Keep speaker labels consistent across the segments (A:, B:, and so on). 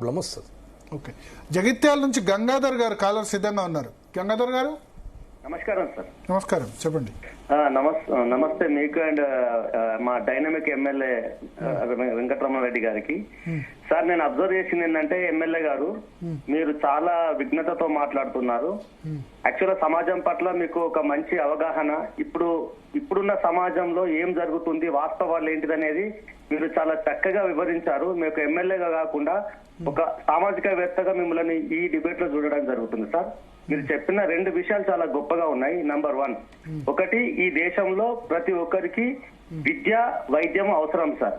A: Problem వస్తుంది.
B: Okay, Jagtial నుంచి గంగాధర్ గారు కాలర్ సిద్ధంగా ఉన్నారు. గంగాధర్ గారు
C: నమస్కారం సార్.
B: నమస్కారం, చెప్పండి.
C: నమస్తే మీకు అండ్ మా డైనమిక్ ఎమ్మెల్యే వెంకటరమణారెడ్డి గారికి. సార్, నేను అబ్జర్వ్ చేసింది ఏంటంటే ఎమ్మెల్యే గారు మీరు చాలా విఘ్నతతో మాట్లాడుతున్నారు. యాక్చువల్గా సమాజం పట్ల మీకు ఒక మంచి అవగాహన, ఇప్పుడున్న సమాజంలో ఏం జరుగుతుంది, వాస్తవాలు ఏంటిదనేది మీరు చాలా చక్కగా వివరించారు. మీకు ఎమ్మెల్యేగా కాకుండా ఒక సామాజికవేత్తగా మిమ్మల్ని ఈ డిబేట్ లో చూడడం జరుగుతుంది సార్. మీరు చెప్పిన రెండు విషయాలు చాలా గొప్పగా ఉన్నాయి. నంబర్ 1, ఒకటి, ఈ దేశంలో ప్రతి ఒక్కరికి విద్య వైద్యం అవసరం సార్.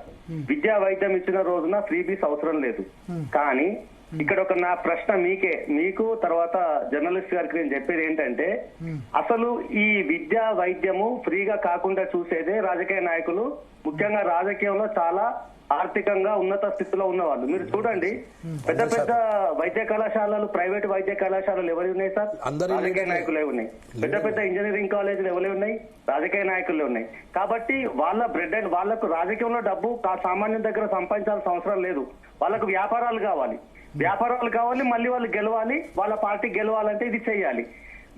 C: విద్యా వైద్యం ఇచ్చిన రోజున ఫ్రీబీస్ అవసరం లేదు. కానీ ఇక్కడ ఒక నా ప్రశ్న మీకు తర్వాత జర్నలిస్ట్ గారికి నేను చెప్పేది ఏంటంటే, అసలు ఈ విద్యా వైద్యము ఫ్రీగా కాకుండా చూసేదే రాజకీయ నాయకులు, ముఖ్యంగా రాజకీయంలో చాలా ఆర్థికంగా ఉన్నత స్థితిలో ఉన్నవాళ్ళు. మీరు చూడండి, పెద్ద పెద్ద వైద్య కళాశాలలు, ప్రైవేట్ వైద్య కళాశాలలు ఎవరి ఉన్నాయి సార్? రాజకీయ నాయకులే ఉన్నాయి. పెద్ద పెద్ద ఇంజనీరింగ్ కాలేజీలు ఎవరే ఉన్నాయి? రాజకీయ నాయకులే ఉన్నాయి. కాబట్టి వాళ్ళ బ్రెడ్ అండ్ వాళ్ళకు రాజకీయంలో డబ్బు సామాన్యుల దగ్గర సంపాదించాల్సిన అవసరం లేదు. వాళ్ళకు వ్యాపారాలు కావాలి, మళ్ళీ వాళ్ళు గెలవాలి, వాళ్ళ పార్టీ గెలవాలంటే ఇది చెయ్యాలి.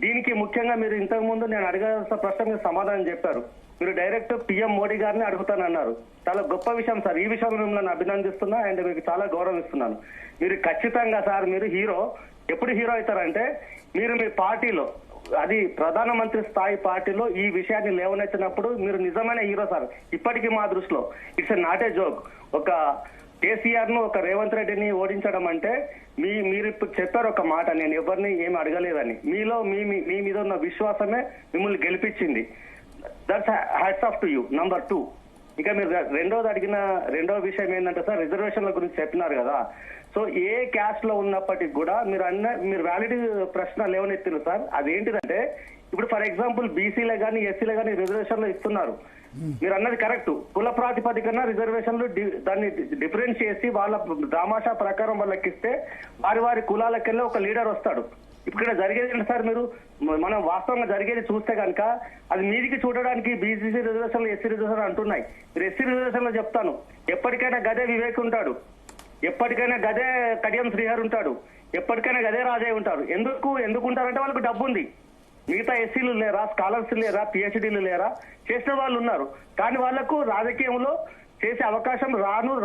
C: దీనికి ముఖ్యంగా మీరు ఇంతకు ముందు నేను అడగాల్సిన ప్రశ్న మీరు సమాధానం చెప్పారు. మీరు డైరెక్ట్ పిఎం మోడీ గారిని అడుగుతానన్నారు. చాలా గొప్ప విషయం సార్. ఈ విషయంలో మిమ్మల్ని అభినందిస్తున్నా అండ్ మీకు చాలా గౌరవిస్తున్నాను. మీరు ఖచ్చితంగా సార్, మీరు ఎప్పుడు హీరో అవుతారంటే, మీరు మీ పార్టీలో, అది ప్రధానమంత్రి స్థాయి పార్టీలో ఈ విషయాన్ని లేవనెత్తినప్పుడు మీరు నిజమైన హీరో సార్. ఇప్పటికీ మా దృష్టిలో ఇట్స్ నాట్ ఏ జోక్. ఒక కేసీఆర్ ను, ఒక రేవంత్ రెడ్డిని ఓడించడం అంటే, మీరు ఇప్పుడు చెప్పారు ఒక మాట, నేను ఎవరిని ఏమి అడగలేదని. మీలో మీ మీద ఉన్న విశ్వాసమే మిమ్మల్ని గెలిపించింది. That's hats off to you. Number 2, ఇక మీరు రెండో విషయం ఏంటంటే సార్, రిజర్వేషన్ల గురించి చెప్పినారు కదా. సో ఏ క్యాస్ట్ లో ఉన్నప్పటికీ కూడా మీరు వ్యాలిడ్ ప్రశ్న లేవనెత్తిన సార్. అదేంటిదంటే, ఇప్పుడు ఫర్ ఎగ్జాంపుల్ బీసీలే కానీ ఎస్సీలే కానీ రిజర్వేషన్లు ఇస్తున్నారు. మీరు అన్నది కరెక్ట్. కుల ప్రాతిపదికన రిజర్వేషన్లు దాన్ని డిఫరెన్స్ చేసి వాళ్ళ దామాషా ప్రకారం వాళ్ళకి ఇస్తే వారి కులాలకెళ్ళి ఒక లీడర్ వస్తాడు. ఇక్కడ జరిగేది ఏంటి సార్, మనం వాస్తవంగా జరిగేది చూస్తే కనుక అది మీదికి చూడడానికి బీసీసీ రిజర్వేషన్లు, ఎస్సీ రిజర్వేషన్ అంటున్నాయి. మీరు ఎస్సీ రిజర్వేషన్ లో చెప్తాను, ఎప్పటికైనా గదే వివేక్ ఉంటాడు, ఎప్పటికైనా గదే కడియం శ్రీహర్ ఉంటాడు, ఎప్పటికైనా గదే రాజయ్య ఉంటారు. ఎందుకు ఉంటారంటే వాళ్ళకు డబ్బు ఉంది. మిగతా ఎస్సీలు లేరా, స్కాలర్స్ లేరా, పిహెచ్డీలు లేరా? చేసిన వాళ్ళు ఉన్నారు. కానీ వాళ్లకు రాజకీయంలో చేసే అవకాశం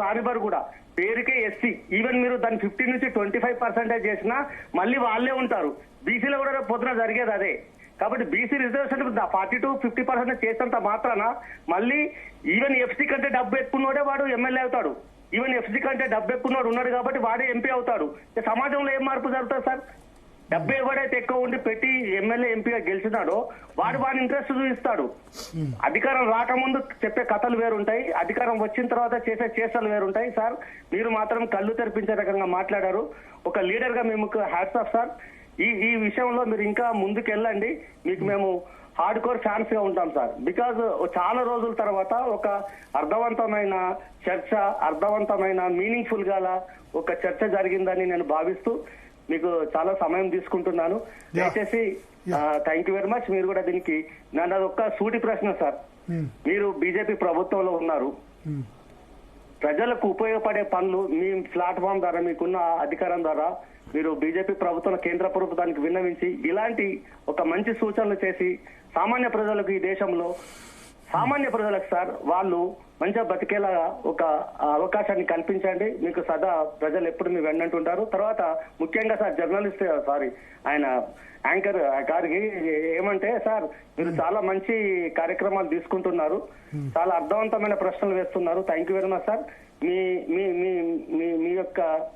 C: రానివారు కూడా. పేరుకే ఎస్సీ. ఈవెన్ మీరు దాన్ని 15 నుంచి 25% చేసినా మళ్ళీ వాళ్ళే ఉంటారు. బీసీలో కూడా పొద్దున జరిగేది అదే. కాబట్టి బీసీ రిజర్వేషన్ 40-50% చేసినంత మాత్రాన మళ్ళీ ఈవెన్ ఎఫ్సీ కంటే డబ్బు ఎక్కున్నోడే వాడు ఎమ్మెల్యే అవుతాడు. ఈవెన్ ఎఫ్సీ కంటే డబ్బు ఎక్కున్నోడు ఉన్నాడు కాబట్టి వాడే ఎంపీ అవుతాడు. సమాజంలో ఏం మార్పు జరుగుతుంది సార్? డబ్బు ఎవడైతే ఎక్కువ ఉండి పెట్టి ఎమ్మెల్యే ఎంపీగా గెలిచినాడో వాడి ఇంట్రెస్ట్ చూపిస్తాడు. అధికారం రాకముందు చెప్పే కథలు వేరుంటాయి, అధికారం వచ్చిన తర్వాత చేసే చేష్టలు వేరుంటాయి. సార్, మీరు మాత్రం కళ్ళు తెరిపించే రకంగా మాట్లాడారు. ఒక లీడర్ గా మేము హ్యాట్స్ ఆఫ్ సార్. ఈ విషయంలో మీరు ఇంకా ముందుకు వెళ్ళండి. మీకు మేము హార్డ్ కోర్ ఫ్యాన్స్ గా ఉంటాం సార్. బికాజ్ చాలా రోజుల తర్వాత ఒక అర్థవంతమైన చర్చ, అర్థవంతమైన మీనింగ్ఫుల్ గా ఒక చర్చ జరిగిందని నేను భావిస్తూ మీకు చాలా సమయం తీసుకుంటున్నాను. దయచేసి థ్యాంక్ యూ వెరీ మచ్. మీరు కూడా దీనికి నాది ఒక్క సూటి ప్రశ్న సార్. మీరు బీజేపీ ప్రభుత్వంలో ఉన్నారు. ప్రజలకు ఉపయోగపడే పనులు మీ ప్లాట్ఫామ్ ద్వారా, మీకున్న అధికారం ద్వారా మీరు బీజేపీ ప్రభుత్వం, కేంద్ర ప్రభుత్వానికి విన్నవించి ఇలాంటి ఒక మంచి సూచనలు చేసి సామాన్య ప్రజలకు, ఈ దేశంలో సామాన్య ప్రజలకు సార్ వాళ్ళు మంచిగా బతికేలా ఒక అవకాశాన్ని కల్పించండి. మీకు సదా ప్రజలు ఎప్పుడు మీ వెన్నంటుంటారు. తర్వాత ముఖ్యంగా సార్ జర్నలిస్ట్ ఆయన యాంకర్ గారికి ఏమంటే సార్, మీరు చాలా మంచి కార్యక్రమాలు తీసుకుంటున్నారు, చాలా అర్థవంతమైన ప్రశ్నలు వేస్తున్నారు. Thank you very much sir.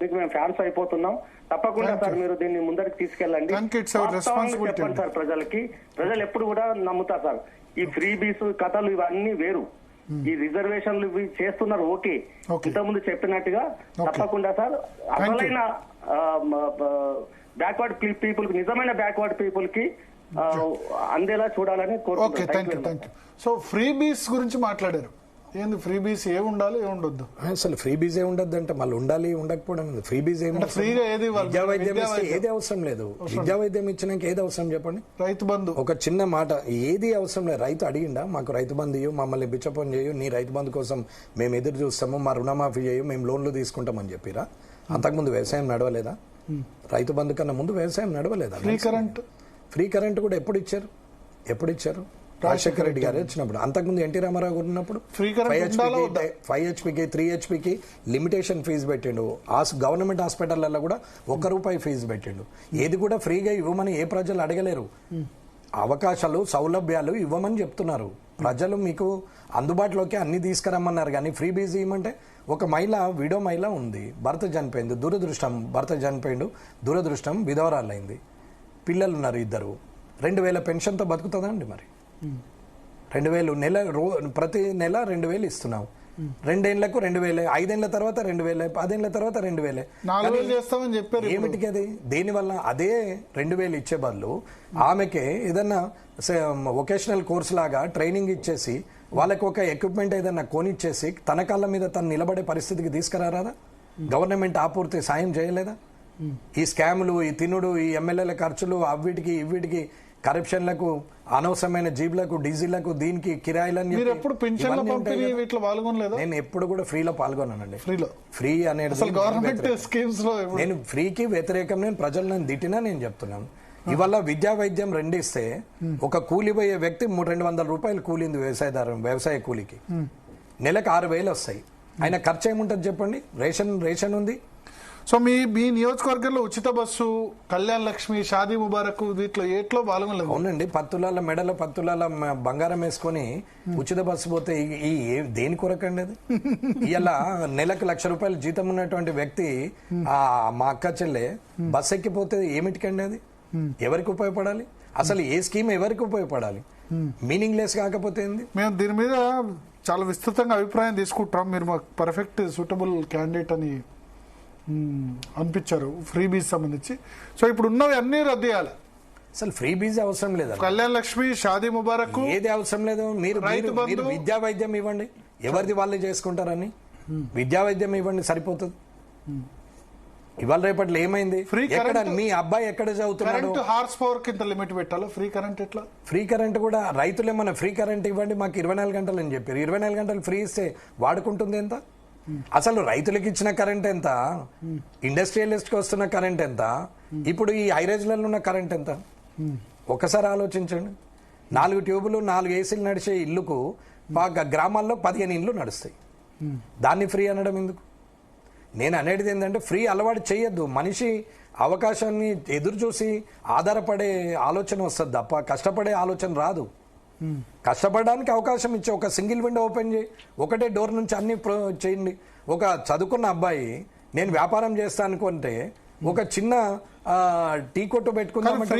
C: మీకు మేము ఫ్యాన్స్ అయిపోతున్నాం. తప్పకుండా సార్ మీరు దీన్ని ముందరికి తీసుకెళ్ళండి. చెప్పండి సార్ ప్రజలకి. ప్రజలు ఎప్పుడు కూడా నమ్ముతారు సార్. ఈ ఫ్రీబీస్ కథలు ఇవన్నీ వేరు, ఈ రిజర్వేషన్లు ఇవి చేస్తున్నారు. ఓకే, ఇంతకుముందు చెప్పినట్టుగా తప్పకుండా సార్ అసలైన బ్యాక్వర్డ్ పీపుల్ కి, నిజమైన బ్యాక్వర్డ్ పీపుల్ కి అందేలా చూడాలని కోరుకుంటున్నాను.
B: సో ఫ్రీబీస్ గురించి మాట్లాడారు. ఏంది ఫ్రీబీస్? ఏ ఉండాలి, ఏ ఉండొద్దు?
A: అసలు ఫ్రీబీస్ ఏ ఉండద్దు అంటే మళ్ళీ ఉండాలి ఉండకపోవడం. ఫ్రీబీస్
B: ఫ్రీగా ఏది?
A: విద్యా వైద్యం ఇస్తే ఏది అవసరం లేదు. విద్యా వైద్యం ఇచ్చినాక ఏది అవసరం చెప్పండి?
B: రైతు బంధు
A: ఒక చిన్న మాట, ఏది అవసరం లేదు. రైతు అడిగిండా మాకు రైతు బంధు ఇయ్యు, మమ్మల్ని బిచ్చపని చేయు, నీ రైతు బంధు కోసం మేము ఎదురు చూస్తాము, మా రుణమాఫీ చేయు, మేము లోన్లు తీసుకుంటామని చెప్పిరా? అంతకుముందు వ్యవసాయం నడవలేదా? రైతు బంధు కన్నా ముందు వ్యవసాయం నడవలేదా? ఫ్రీ కరెంట్ కూడా ఎప్పుడు ఇచ్చారు? రాజశేఖర రెడ్డి గారు వచ్చినప్పుడు. అంతకుముందు ఎన్టీ రామారావు గారు ఉన్నప్పుడు 5 హెచ్పికి 3 హెచ్పికి లిమిటేషన్ ఫీజు పెట్టిండు. గవర్నమెంట్ హాస్పిటల్లో కూడా ₹1 ఫీజు పెట్టిండు. ఏది కూడా ఫ్రీగా ఇవ్వమని ఏ ప్రజలు అడగలేరు. అవకాశాలు సౌలభ్యాలు ఇవ్వమని చెప్తున్నారు ప్రజలు. మీకు అందుబాటులోకి అన్ని తీసుకురమ్మన్నారు. కానీ ఫ్రీ బీజీ ఇవ్వమంటే ఒక మహిళ విడో మహిళ ఉంది, భర్త చనిపోయింది, భర్త చనిపోయిండు, దురదృష్టం విధవరాలైంది, పిల్లలు ఉన్నారు 2. 2,000 పెన్షన్తో బతుకుతుందా అండి? మరి 2,000 ప్రతి నెల 2,000 ఇస్తున్నాం. 2 ఏళ్లకు 2,000, 5 ఏళ్ల తర్వాత 2,000, 10 ఏళ్ల తర్వాత 2,000.
B: 4,000 చేస్తామని చెప్పారు.
A: ఏమిటికి అది? దేనివల్ల? అదే 2,000 ఇచ్చే బదులు ఆమెకే ఏదన్నా వొకేషనల్ కోర్స్ లాగా ట్రైనింగ్ ఇచ్చేసి వాళ్ళకి ఒక ఎక్విప్మెంట్ ఏదన్నా కొనిచ్చేసి తన కాళ్ళ మీద తను నిలబడే పరిస్థితికి తీసుకురారాదా? గవర్నమెంట్ ఆపూర్తి సాయం చేయలేదా? ఈ స్కాములు, ఈ తినుడు, ఈ ఎమ్మెల్యేల ఖర్చులు, అవిటికి ఇవిటికి, కరప్షన్లకు, అనవసరమైన జీబులకు, డీజిల్లకు, దీనికి కిరాయిలని. నేను ఎప్పుడు కూడా ఫ్రీలో పాల్గొన్నానండి. ఫ్రీ అనేది నేను ఫ్రీకి వ్యతిరేకం. నేను ప్రజలను తిట్టినా నేను చెప్తున్నాను. ఇవాళ విద్యా వైద్యం రెండిస్తే ఒక కూలి పోయే వ్యక్తి ₹200 కూలింది వ్యవసాయ కూలికి. నెలకు 6,000 వస్తాయి. ఆయన ఖర్చు ఏముంటుంది చెప్పండి? రేషన్ ఉంది.
B: సో మీ నియోజకవర్గంలో ఉచిత బస్సు, కళ్యాణ్ లక్ష్మి, షాదీ ముబారక్ వీటిలో ఏట్లో పాల్గొనలేదు?
A: అవునండి. 10 తులాల మెడలో 10 తులాల బంగారం వేసుకొని ఉచిత బస్సు పోతే దేని కొరకండి అది? ఇలా నెలకు ₹1,00,000 జీతం ఉన్నటువంటి వ్యక్తి, మా అక్క చెల్లె బస్ ఎక్కిపోతే ఏమిటికండి అది? ఎవరికి ఉపయోగపడాలి? అసలు ఏ స్కీమ్ ఎవరికి ఉపయోగపడాలి? మీనింగ్ లెస్ కాకపోతే ఏంది?
B: మేము దీని మీద చాలా విస్తృతంగా అభిప్రాయం తీసుకుంటాం. మీరు మాకు పర్ఫెక్ట్ సూటబుల్ క్యాండిడేట్ అని అనిపించారు ఫ్రీ బీజ్ సంబంధించి. సో ఇప్పుడు ఉన్నవి అన్ని రద్దు చేయాలి.
A: అసలు ఫ్రీ బీజ్ అవసరం లేదు.
B: కళ్యాణ్ లక్ష్మి, షాదీ ముబారక్
A: ఏది అవసరం లేదు. మీరు విద్యా వైద్యం ఇవ్వండి, ఎవరిది వాళ్ళే చేసుకుంటారని. విద్యా వైద్యం ఇవ్వండి, సరిపోతుంది. ఇవాళ రేపట్లో ఏమైంది? మీ అబ్బాయి ఎక్కడ చదువుతున్నాడు?
B: హార్స్ పవర్ కింద లిమిట్ పెట్టాలి. ఫ్రీ కరెంట్ ఎట్లా?
A: ఫ్రీ కరెంట్ కూడా రైతులేమన్నా ఫ్రీ కరెంట్ ఇవ్వండి మాకు 24 గంటలు అని చెప్పారు. 24 గంటలు ఫ్రీ ఇస్తే వాడుకుంటుంది ఎంత? అసలు రైతులకు ఇచ్చిన కరెంట్ ఎంత? ఇండస్ట్రియలిస్ట్ కి వస్తున్న కరెంట్ ఎంత? ఇప్పుడు ఈ హైరేజ్లలో ఉన్న కరెంట్ ఎంత? ఒకసారి ఆలోచించండి. 4 ట్యూబులు 4 ఏసీలు నడిచే ఇల్లుకు గ్రామాల్లో 15 ఇండ్లు నడుస్తాయి. దాన్ని ఫ్రీ అనడం ఎందుకు? నేను అనేది ఏంటంటే ఫ్రీ అలవాటు చేయొద్దు. మనిషి అవకాశాన్ని ఎదురు చూసి ఆధారపడే ఆలోచన వస్తుంది తప్ప కష్టపడే ఆలోచన రాదు. కష్టపడడానికి అవకాశం ఇచ్చి ఒక సింగిల్ విండో ఓపెన్ చేయి, ఒకటే డోర్ నుంచి అన్ని చేయండి. ఒక చదువుకున్న అబ్బాయి నేను వ్యాపారం చేస్తా అనుకుంటే ఒక చిన్న టీ కొట్టు పెట్టుకుందామంటే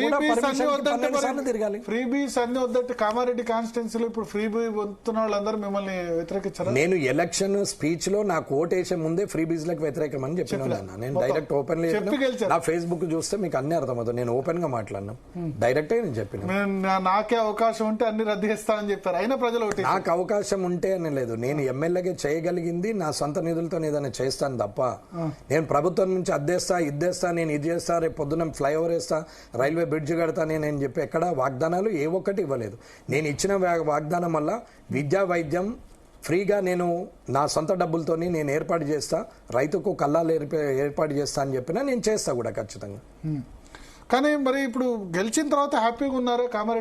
A: తిరగాలి.
B: ఫ్రీ బీస్ అన్ని వద్దంటే కామారెడ్డి కాన్స్టిట్యున్సీలో ఇప్పుడు ఫ్రీ బీ పొందుతున్న వాళ్ళందరూ మిమ్మల్ని వ్యతిరేకించారు.
A: నేను ఎలక్షన్ స్పీచ్ లో నాకు ఓటు వేసే ముందే ఫ్రీ బీజ్ లకు వ్యతిరేకం అని చెప్పిన. నేను డైరెక్ట్ ఓపెన్ నా ఫేస్బుక్ చూస్తే మీకు అన్ని అర్థమవుతుంది. నేను ఓపెన్ గా మాట్లాడినా, డైరెక్ట్ నేను చెప్పిన
B: నాకే అవకాశం ఉంటే అన్ని రద్దు చేస్తానని చెప్పారు. అయినా ప్రజలు
A: నాకు అవకాశం ఉంటే అని లేదు. నేను ఎమ్మెల్యేగా చేయగలిగింది నా సొంత నిధులతో ఏదైనా చేస్తాను తప్ప నేను ప్రభుత్వం నుంచి అద్దేస్తా ఇద్దేస్తా, నేను ఇది చేస్తా, రేపు పొద్దున్న ఫ్లైఓవర్ వేస్తా, రైల్వే బ్రిడ్జ్ కడతా నేను చెప్పి ఎక్కడ వాగ్దానాలు ఏ ఒక్కటి ఇవ్వలేదు. నేను ఇచ్చిన వాగ్దానం వల్ల విద్యా వైద్యం ఫ్రీగా నేను నా సొంత డబ్బులతోని నేను ఏర్పాటు చేస్తా, రైతుకు కల్లాలు ఏర్పాటు చేస్తా అని చెప్పినా నేను చేస్తా కూడా ఖచ్చితంగా.
B: కానీ మరి ఇప్పుడు గెలిచిన తర్వాత హ్యాపీగా ఉన్నారా కామారెడ్డి?